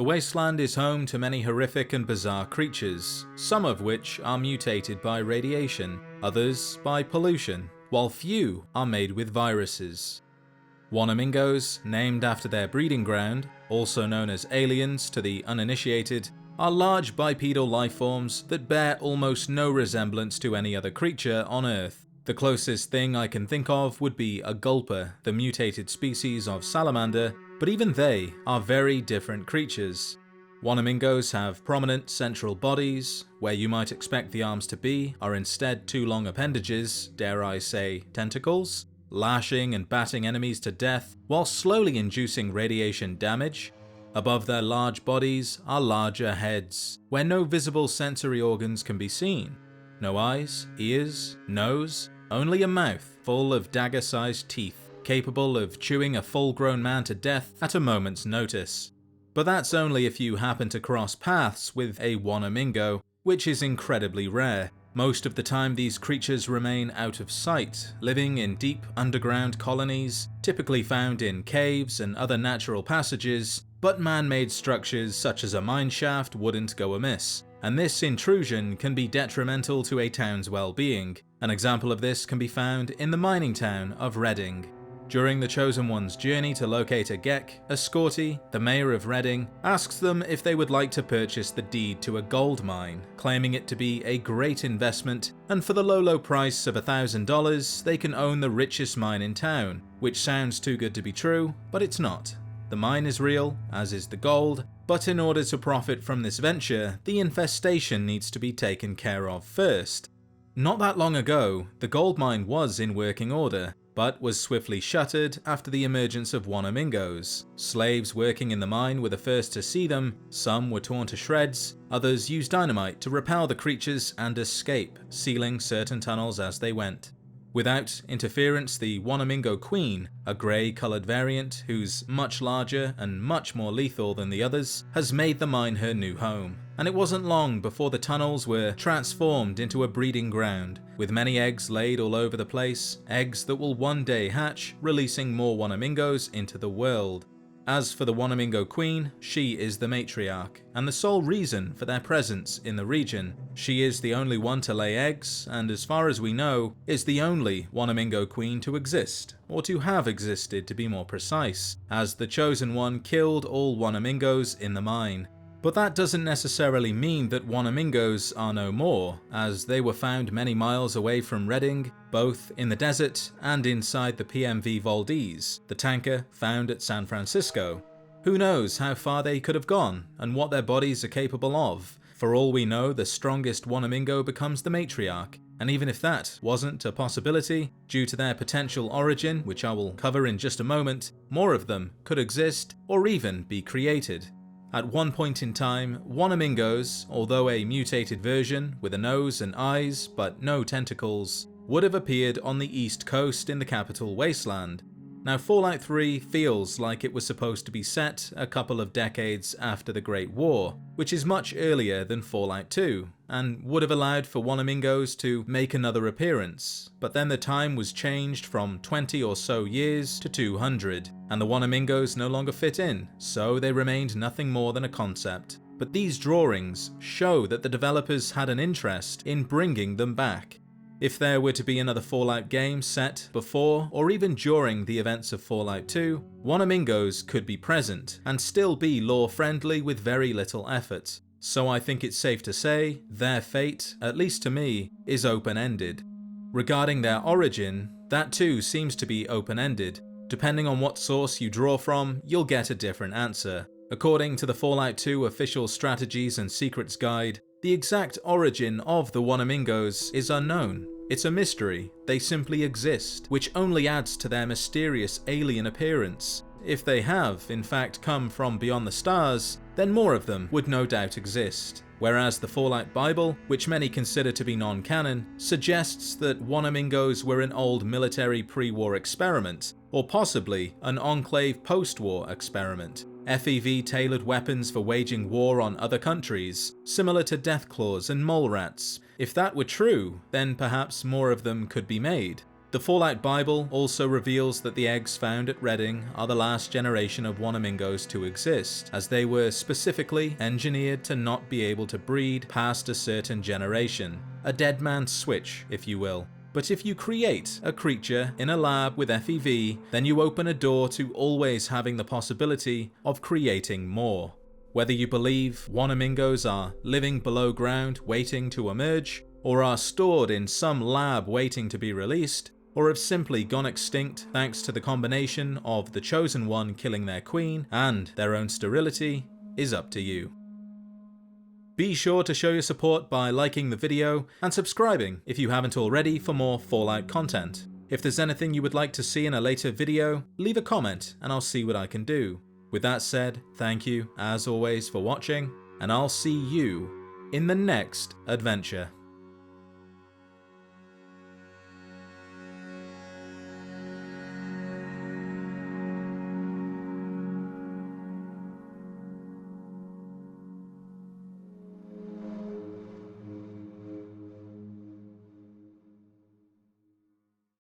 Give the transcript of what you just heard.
The Wasteland is home to many horrific and bizarre creatures, some of which are mutated by radiation, others by pollution, while few are made with viruses. Wanamingos, named after their breeding ground, also known as aliens to the uninitiated, are large bipedal lifeforms that bear almost no resemblance to any other creature on Earth. The closest thing I can think of would be a gulper, the mutated species of salamander, but even they are very different creatures. Wanamingos have prominent central bodies, where you might expect the arms to be are instead two long appendages, dare I say tentacles, lashing and batting enemies to death while slowly inducing radiation damage. Above their large bodies are larger heads, where no visible sensory organs can be seen. No eyes, ears, nose, only a mouth full of dagger-sized teeth, capable of chewing a full-grown man to death at a moment's notice. But that's only if you happen to cross paths with a Wanamingo, which is incredibly rare. Most of the time these creatures remain out of sight, living in deep underground colonies, typically found in caves and other natural passages, but man-made structures such as a mine shaft wouldn't go amiss, and this intrusion can be detrimental to a town's well-being. An example of this can be found in the mining town of Reading. During the Chosen One's journey to locate a Gek, Escorti, the mayor of Reading, asks them if they would like to purchase the deed to a gold mine, claiming it to be a great investment, and for the low price of $1,000 they can own the richest mine in town, which sounds too good to be true, but it's not. The mine is real, as is the gold, but in order to profit from this venture, the infestation needs to be taken care of first. Not that long ago, the gold mine was in working order, but was swiftly shuttered after the emergence of Wanamingos. Slaves working in the mine were the first to see them, some were torn to shreds, others used dynamite to repel the creatures and escape, sealing certain tunnels as they went. Without interference, the Wanamingo Queen, a grey-coloured variant who's much larger and much more lethal than the others, has made the mine her new home. And it wasn't long before the tunnels were transformed into a breeding ground, with many eggs laid all over the place, eggs that will one day hatch, releasing more Wanamingos into the world. As for the Wanamingo Queen, she is the matriarch, and the sole reason for their presence in the region. She is the only one to lay eggs, and as far as we know, is the only Wanamingo Queen to exist, or to have existed to be more precise, as the Chosen One killed all Wanamingos in the mine. But that doesn't necessarily mean that Wanamingos are no more, as they were found many miles away from Reading, both in the desert and inside the PMV Valdez, the tanker found at San Francisco. Who knows how far they could have gone, and what their bodies are capable of. For all we know, the strongest Wanamingo becomes the matriarch, and even if that wasn't a possibility, due to their potential origin, which I will cover in just a moment, more of them could exist or even be created. At one point in time, Wanamingos, although a mutated version with a nose and eyes but no tentacles, would have appeared on the east coast in the capital Wasteland. Now Fallout 3 feels like it was supposed to be set a couple of decades after the Great War, which is much earlier than Fallout 2, and would have allowed for Wanamingos to make another appearance, but then the time was changed from 20 or so years to 200, and the Wanamingos no longer fit in, so they remained nothing more than a concept. But these drawings show that the developers had an interest in bringing them back. If there were to be another Fallout game set before or even during the events of Fallout 2, Wanamingos could be present and still be lore-friendly with very little effort. So I think it's safe to say their fate, at least to me, is open-ended. Regarding their origin, that too seems to be open-ended. Depending on what source you draw from, you'll get a different answer. According to the Fallout 2 Official Strategies and Secrets Guide, the exact origin of the Wanamingos is unknown. It's a mystery, they simply exist, which only adds to their mysterious alien appearance. If they have, in fact, come from beyond the stars, then more of them would no doubt exist. Whereas the Fallout Bible, which many consider to be non-canon, suggests that Wanamingos were an old military pre-war experiment, or possibly an Enclave post-war experiment. FEV-tailored weapons for waging war on other countries, similar to deathclaws and mole rats. If that were true, then perhaps more of them could be made. The Fallout Bible also reveals that the eggs found at Redding are the last generation of Wanamingos to exist, as they were specifically engineered to not be able to breed past a certain generation. A dead man's switch, if you will. But if you create a creature in a lab with FEV, then you open a door to always having the possibility of creating more. Whether you believe Wanamingos are living below ground waiting to emerge, or are stored in some lab waiting to be released, or have simply gone extinct thanks to the combination of the Chosen One killing their queen and their own sterility, is up to you. Be sure to show your support by liking the video and subscribing if you haven't already for more Fallout content. If there's anything you would like to see in a later video, leave a comment and I'll see what I can do. With that said, thank you as always for watching, and I'll see you in the next adventure.